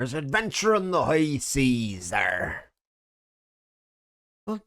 There's adventure in the high seas there. Well,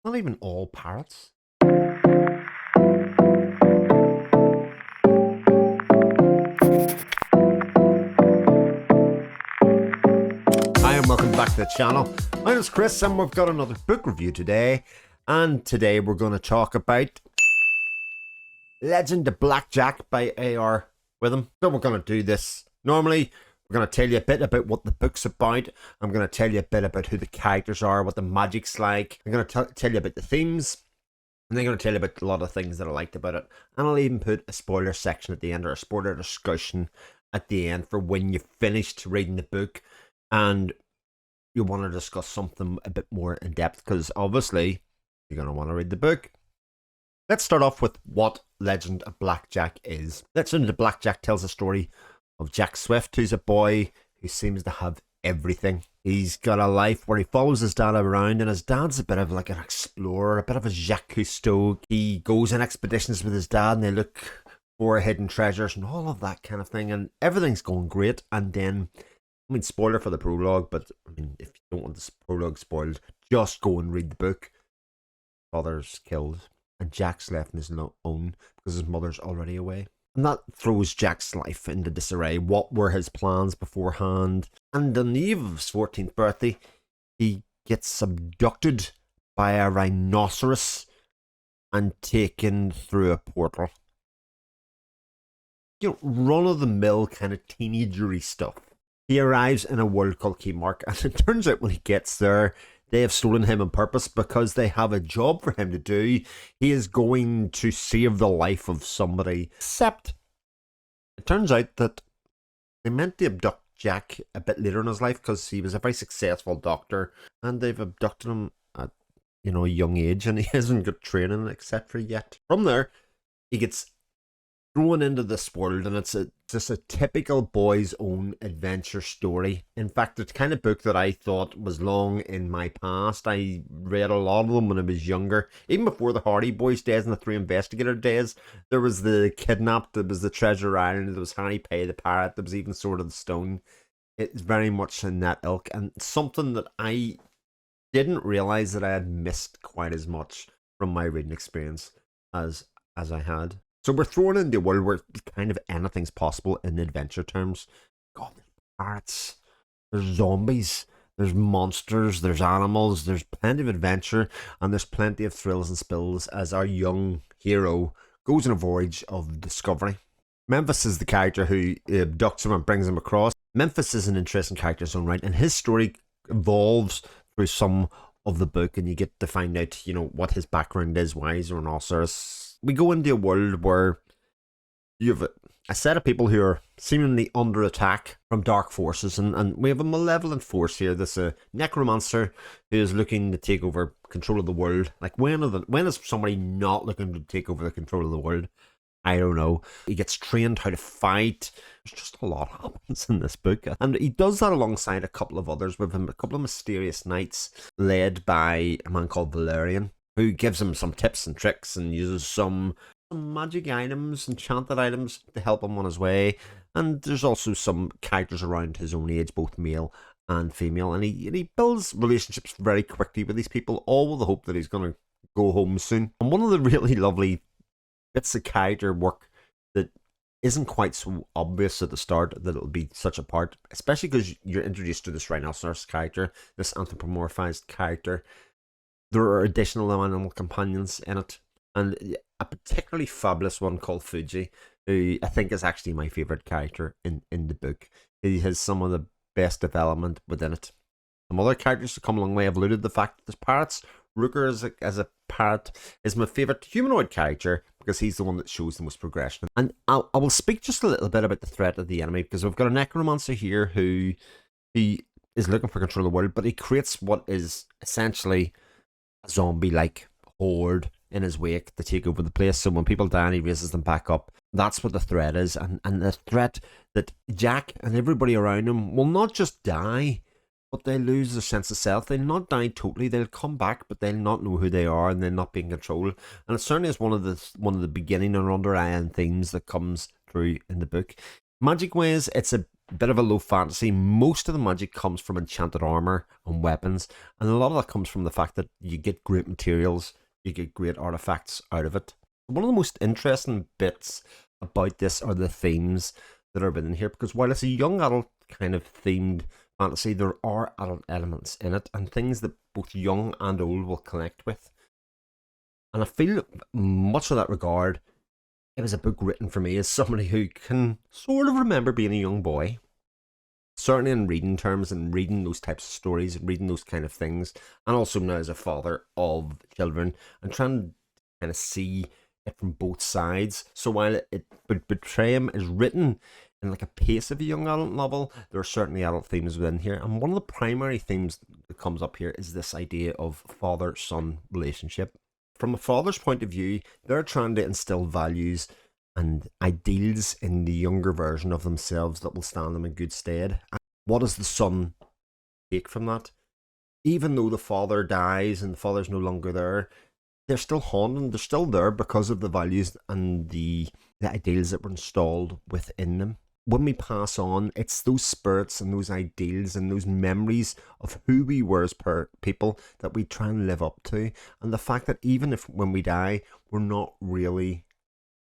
not even all pirates. Hi and welcome back to the channel. My name is Chris and we've got another book review today. And today we're going to talk about Legend of Blackjack by A.R. Witham. So we're going to do this normally. We're going to tell you a bit about what the book's about. I'm going to tell you a bit about who the characters are, what the magic's like. I'm going to tell you about the themes. And I'm going to tell you about a lot of things that I liked about it. And I'll even put a spoiler section at the end, or a spoiler discussion at the end for when you've finished reading the book and you want to discuss something a bit more in depth, because obviously you're going to want to read the book. Let's start off with what Legend of Blackjack is. Legend of Blackjack tells a story of Jack Swift, who's a boy who seems to have everything. He's got a life where he follows his dad around, and his dad's a bit of like an explorer, a bit of a Jacques Cousteau. He goes on expeditions with his dad and they look for hidden treasures and all of that kind of thing, and everything's going great. And then, I mean, spoiler for the prologue, but I mean, if you don't want the prologue spoiled, just go and read the book. Father's killed and Jack's left on his own because his mother's already away. And that throws Jack's life into disarray. What were his plans beforehand? And on the eve of his 14th birthday, he gets abducted by a rhinoceros and taken through a portal. You know, run-of-the-mill kind of teenagery stuff. He arrives in a world called Keymark, and it turns out when he gets there, they have stolen him on purpose because they have a job for him to do. He is going to save the life of somebody. Except, it turns out that they meant to abduct Jack a bit later in his life because he was a very successful doctor, and they've abducted him at, you know, a young age, and he hasn't got training etc. yet. From there, he gets thrown into this world, and it's just a typical boy's own adventure story. In fact, it's the kind of book that I thought was long in my past. I read a lot of them when I was younger, even before the Hardy Boys days and the Three Investigator days. There was the Kidnapped, there was the Treasure Island, there was Harry Pay the Pirate, there was even Sword of the Stone. It's very much in that ilk, and something that I didn't realize that I had missed quite as much from my reading experience as I had. So we're thrown into a world where kind of anything's possible in adventure terms. God, there's pirates, there's zombies, there's monsters, there's animals, there's plenty of adventure, and there's plenty of thrills and spills as our young hero goes on a voyage of discovery. Memphis is the character who abducts him and brings him across. Memphis is an interesting character in his own right, and his story evolves through some of the book, and you get to find out, you know, what his background is, why he's a rhinoceros. We go into a world where you have a set of people who are seemingly under attack from dark forces, and we have a malevolent force here. This necromancer who is looking to take over control of the world. Like, when is somebody not looking to take over the control of the world? I don't know. He gets trained how to fight. There's just a lot happens in this book. And he does that alongside a couple of others with him, a couple of mysterious knights led by a man called Valerian, who gives him some tips and tricks and uses some magic items, enchanted items, to help him on his way. And there's also some characters around his own age, both male and female. And he builds relationships very quickly with these people, all with the hope that he's going to go home soon. And one of the really lovely bits of character work that isn't quite so obvious at the start that it'll be such a part, especially because you're introduced to this rhinoceros character, this anthropomorphized character. There are additional animal companions in it, and a particularly fabulous one called Fuji, who I think is actually my favourite character in the book. He has some of the best development within it. Some other characters that come a long way have alluded to the fact that there's parrots. Rooker as a parrot is my favourite humanoid character because he's the one that shows the most progression. And I will speak just a little bit about the threat of the enemy, because we've got a necromancer here who is looking for control of the world, but he creates what is essentially a zombie-like horde in his wake to take over the place. So when people die and he raises them back up, that's what the threat is. And the threat that Jack and everybody around him will not just die, but they'll lose their sense of self. They'll not die totally. They'll come back, but they'll not know who they are, and they'll not be in control. And it certainly is one of the beginning and underlying themes that comes through in the book. Magic ways, it's a bit of a low fantasy. Most of the magic comes from enchanted armor and weapons, and a lot of that comes from the fact that you get great materials, you get great artifacts out of it. One of the most interesting bits about this are the themes that are within here, because while it's a young adult kind of themed fantasy, there are adult elements in it and things that both young and old will connect with. And I feel much of that regard, it was a book written for me as somebody who can sort of remember being a young boy. Certainly in reading terms and reading those types of stories and reading those kind of things. And also now as a father of children and trying to kind of see it from both sides. So while it Betray Him is written in like a pace of a young adult novel, there are certainly adult themes within here. And one of the primary themes that comes up here is this idea of father-son relationship. From a father's point of view, they're trying to instill values and ideals in the younger version of themselves that will stand them in good stead. And what does the son take from that? Even though the father dies and the father's no longer there, they're still haunting, they're still there because of the values and the ideals that were installed within them. When we pass on, it's those spirits and those ideals and those memories of who we were as people that we try and live up to. And the fact that even if when we die, we're not really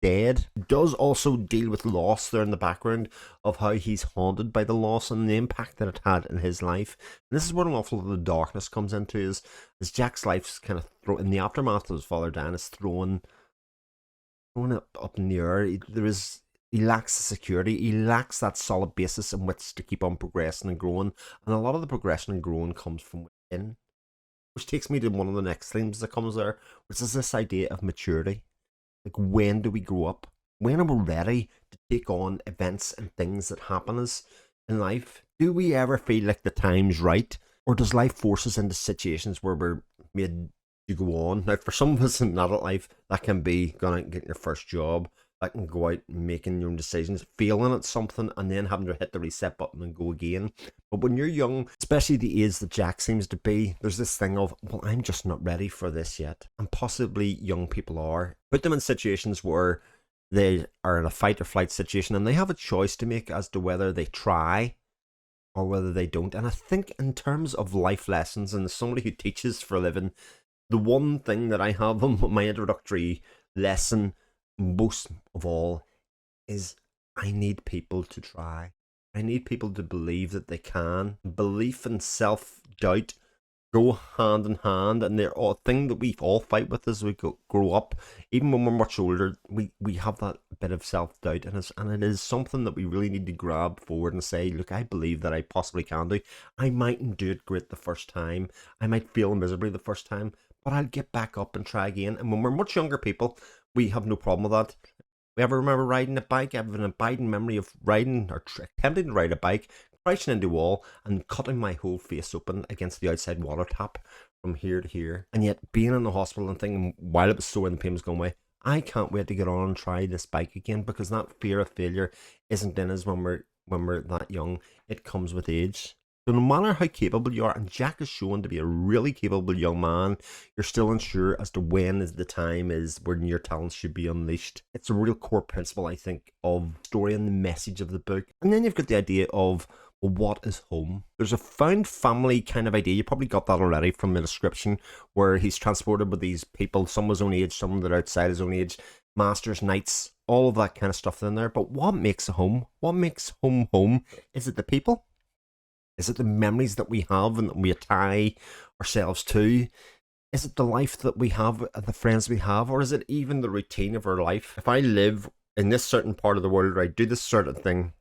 dead. It does also deal with loss there in the background of how he's haunted by the loss and the impact that it had in his life. And this is where an awful lot of the darkness comes into, is Jack's life's kind of in the aftermath of his father dying, is thrown up in the air. He lacks the security, he lacks that solid basis in which to keep on progressing and growing, and a lot of the progression and growing comes from within. Which takes me to one of the next themes that comes there, which is this idea of maturity. Like, when do we grow up? When are we ready to take on events and things that happen us in life? Do we ever feel like the time's right? Or does life force us into situations where we're made to go on? Now, for some of us in adult life, that can be going out and getting your first job. That can go out and making your own decisions, failing at something, and then having to hit the reset button and go again. But when you're young, especially the age that Jack seems to be, there's this thing of, well, I'm just not ready for this yet. And possibly young people are. Put them in situations where they are in a fight or flight situation and they have a choice to make as to whether they try or whether they don't. And I think in terms of life lessons, and as somebody who teaches for a living, the one thing that I have on my introductory lesson most of all is I need people to try. I need people to believe that they can. Belief and self-doubt go hand in hand, and they're a thing that we all fight with as we grow up. Even when we're much older, we have that bit of self-doubt, and it is something that we really need to grab forward and say, look, I believe that I possibly can do. I mightn't do it great the first time. I might fail miserably the first time, but I'll get back up and try again. And when we're much younger people, we have no problem with that. We ever remember riding a bike? I have an abiding memory of riding or attempting to ride a bike, crashing into a wall and cutting my whole face open against the outside water tap from here to here. And yet being in the hospital and thinking while it was sore and the pain was going away, I can't wait to get on and try this bike again, because that fear of failure isn't in us when we're that young. It comes with age. So no matter how capable you are, and Jack is shown to be a really capable young man, you're still unsure as to when is the time is when your talents should be unleashed. It's a real core principle, I think, of the story and the message of the book. And then you've got the idea of, well, what is home? There's a found family kind of idea. You probably got that already from the description, where he's transported with these people, some of his own age, some that are outside his own age, masters, knights, all of that kind of stuff in there. But what makes a home? What makes home home? Is it the people? Is it the memories that we have and that we tie ourselves to? Is it the life that we have, the friends we have, or is it even the routine of our life? If I live in this certain part of the world, or I do this certain thing,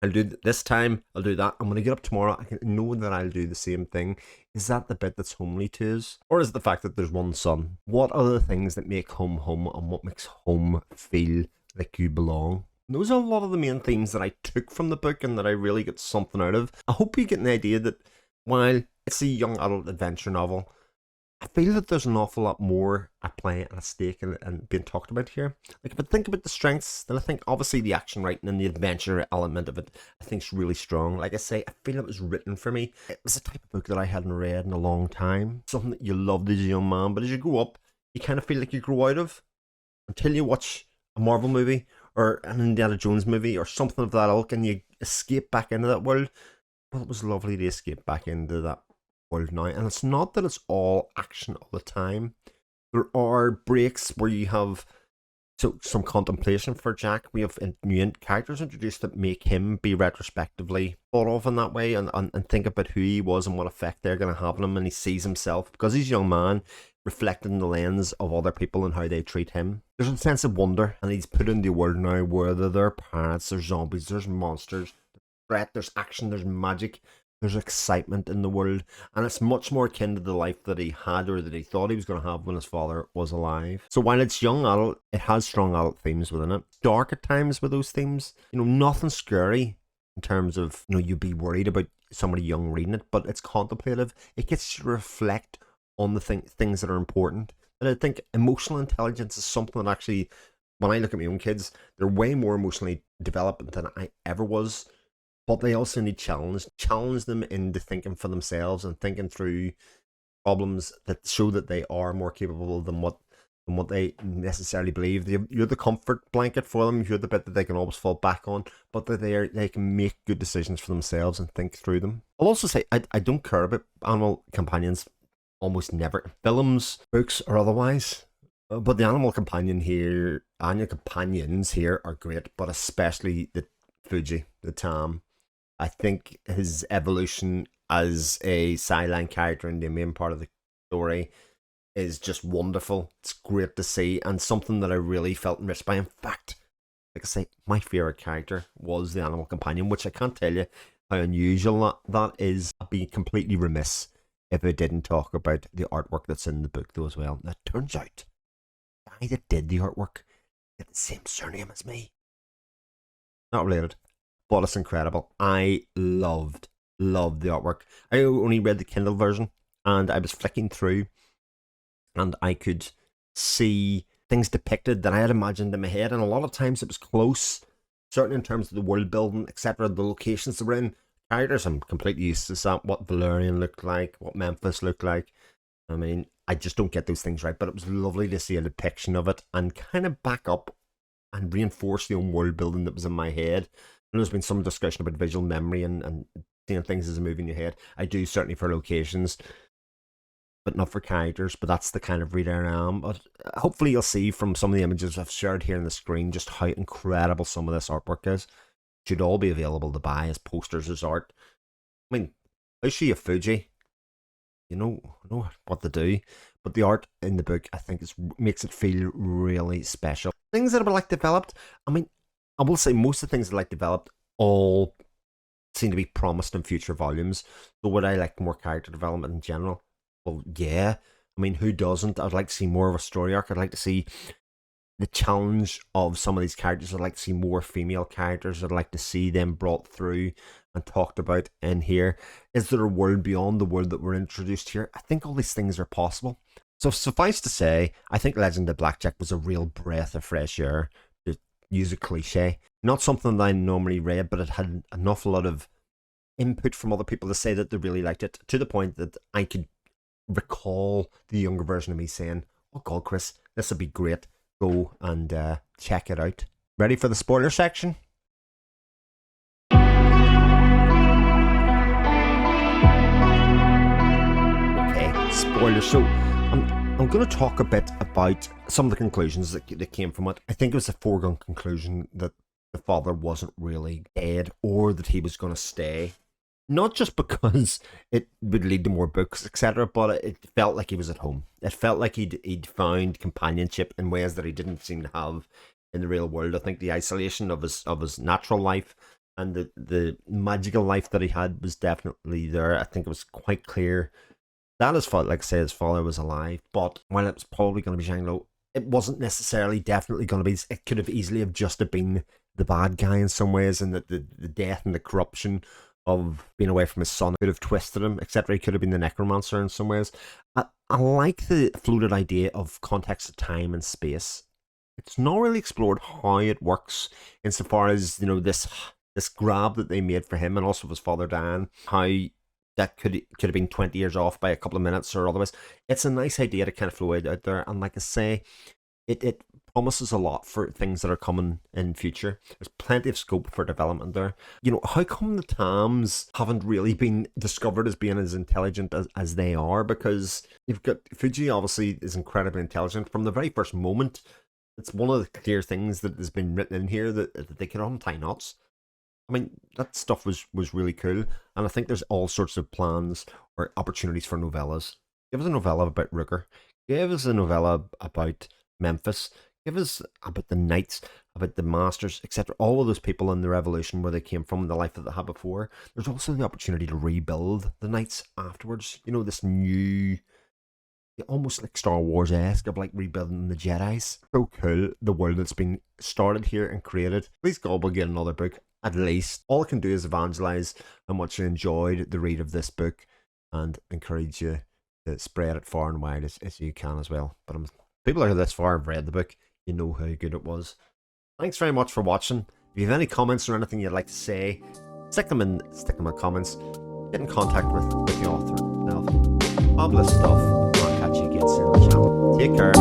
I'll do this time, I'll do that. I'm going to get up tomorrow, I can know that I'll do the same thing. Is that the bit that's homely to us? Or is it the fact that there's one son? What are the things that make home home, and what makes home feel like you belong? Those are a lot of the main themes that I took from the book and that I really get something out of. I hope you get an idea that while it's a young adult adventure novel, I feel that there's an awful lot more at play and at stake and being talked about here. Like, if I think about the strengths, then I think obviously the action writing and the adventure element of it, I think is really strong. Like I say, I feel it was written for me. It was a type of book that I hadn't read in a long time. Something that you loved as a young man, but as you grow up, you kind of feel like you grow out of, until you watch a Marvel movie or an Indiana Jones movie or something of that ilk, and you escape back into that world. Well, it was lovely to escape back into that world now. And it's not that it's all action all the time. There are breaks where you have some contemplation for Jack. We have new characters introduced that make him be retrospectively thought of in that way, and think about who he was and what effect they're going to have on him. And he sees himself, because he's a young man, reflected in the lens of other people and how they treat him. There's a sense of wonder, and he's put in the world now where there are pirates, there's zombies, there's monsters, there's threat, there's action, there's magic, there's excitement in the world, and it's much more akin to the life that he had, or that he thought he was going to have when his father was alive. So while it's young adult, it has strong adult themes within it. Dark at times with those themes. Nothing scary in terms of, you'd be worried about somebody young reading it, but it's contemplative. It gets to reflect on the things that are important. And I think emotional intelligence is something that actually, when I look at my own kids, they're way more emotionally developed than I ever was. But they also need challenge them into thinking for themselves and thinking through problems that show that they are more capable than what they necessarily believe. You're the comfort blanket for them. You're the bit that they can always fall back on, but that they can make good decisions for themselves and think through them. I'll also say I don't care about animal companions almost never, films, books, or otherwise. But the animal companions here are great, but especially the Fuji, the Tam. I think his evolution as a sideline character in the main part of the story is just wonderful. It's great to see, and something that I really felt enriched by. In fact, like I say, my favourite character was the animal companion, which I can't tell you how unusual that is. I'd be completely remiss if I didn't talk about the artwork that's in the book, though, as well. Now, it turns out the guy that did the artwork had the same surname as me. Not related, but it's incredible. I loved the artwork. I only read the Kindle version, and I was flicking through, and I could see things depicted that I had imagined in my head, and a lot of times it was close, certainly in terms of the world building, etc., the locations they were in. Characters, I'm completely used to that, what Valerian looked like, what Memphis looked like. I mean, I just don't get those things right, but it was lovely to see a depiction of it and kind of back up and reinforce the own world building that was in my head. And there's been some discussion about visual memory and seeing things as a movie in your head. I do, certainly for locations, but not for characters. But that's the kind of reader I am. But hopefully you'll see from some of the images I've shared here on the screen just how incredible some of this artwork is. It should all be available to buy as posters, as art. I mean, Ushi of Fuji, you know what to do. But the art in the book, I think, makes it feel really special. Things that I would like developed, I mean, I will say most of the things that I like developed all seem to be promised in future volumes. So would I like more character development in general? Well, yeah. I mean, who doesn't? I'd like to see more of a story arc. I'd like to see the challenge of some of these characters. I'd like to see more female characters. I'd like to see them brought through and talked about in here. Is there a world beyond the world that we're introduced here? I think all these things are possible. So suffice to say, I think Legend of Blackjack was a real breath of fresh air, to use a cliche. Not something that I normally read, but it had an awful lot of input from other people to say that they really liked it, to the point that I could recall the younger version of me saying, oh God, Chris, this would be great. Go and check it out. Ready for the spoiler section? Okay, spoilers. So I'm going to talk a bit about some of the conclusions that came from it. I think it was a foregone conclusion that the father wasn't really dead, or that he was going to stay. Not just because it would lead to more books, etc., but it felt like he was at home. It felt like he'd found companionship in ways that he didn't seem to have in the real world. I think the isolation of his natural life and the magical life that he had was definitely there. I think it was quite clear that his father, like I say, his father was alive. But while it was probably going to be Zhang, it wasn't necessarily definitely going to be. It could have easily have just been the bad guy in some ways, and that the death and the corruption of being away from his son could have twisted him, etc. He could have been the necromancer in some ways. I like the floated idea of context of time and space. It's not really explored how it works insofar as, this grab that they made for him, and also his father Dan, how that could have been 20 years off by a couple of minutes or otherwise. It's a nice idea to kind of flow out there, and like I say, it promises a lot for things that are coming in future. There's plenty of scope for development there. You know, how come the Tams haven't really been discovered as being as intelligent as they are? Because you've got Fuji obviously is incredibly intelligent from the very first moment. It's one of the clear things that has been written in here that they can untie knots. I mean, that stuff was really cool, and I think there's all sorts of plans or opportunities for novellas. Give us a novella about Rooker. Give us a novella about Memphis. Give us about the Knights, about the Masters, etc. All of those people in the Revolution, where they came from, the life that they had before. There's also the opportunity to rebuild the Knights afterwards. You know, this new, almost like Star Wars-esque of like rebuilding the Jedis. So cool, the world that's been started here and created. Please God, we'll get another book. At least. All I can do is evangelize how much you enjoyed the read of this book and encourage you to spread it far and wide as you can as well. But people that are this far have read the book, you know how good it was. Thanks very much for watching. If you have any comments or anything you'd like to say, stick them in comments. Get in contact with the author. Now, fabulous stuff. I'll catch you again soon on the channel. Take care.